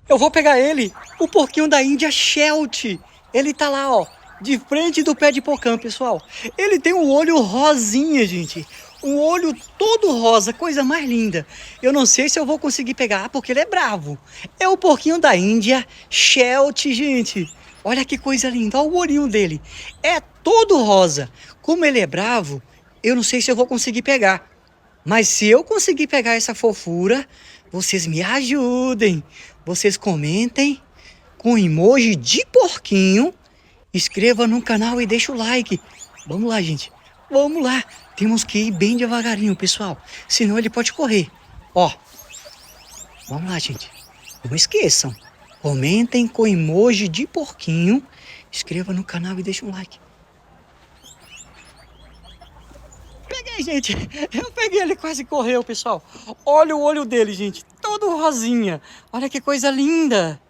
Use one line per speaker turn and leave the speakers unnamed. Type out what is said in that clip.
Eu vou pegar ele, o porquinho da Índia Shelt. Ele tá lá, ó, de frente do pé de hipocampo, pessoal. Ele tem um olho rosinha, gente. Um olho todo rosa, coisa mais linda. Eu não sei se eu vou conseguir pegar, porque ele é bravo. É o porquinho da Índia Shelt, gente. Olha que coisa linda, olha o olhinho dele. É todo rosa. Como ele é bravo, eu não sei se eu vou conseguir pegar. Mas se eu conseguir pegar essa fofura, vocês me ajudem. Vocês comentem com emoji de porquinho. Inscreva no canal e deixa o like. Vamos lá, gente. Vamos lá. Temos que ir bem devagarinho, pessoal. Senão ele pode correr. Ó. Vamos lá, gente. Não esqueçam. Comentem com emoji de porquinho. Inscreva no canal e deixa um like. Peguei, gente. Eu peguei, ele quase correu, pessoal. Olha o olho dele, gente. Todo rosinha. Olha que coisa linda.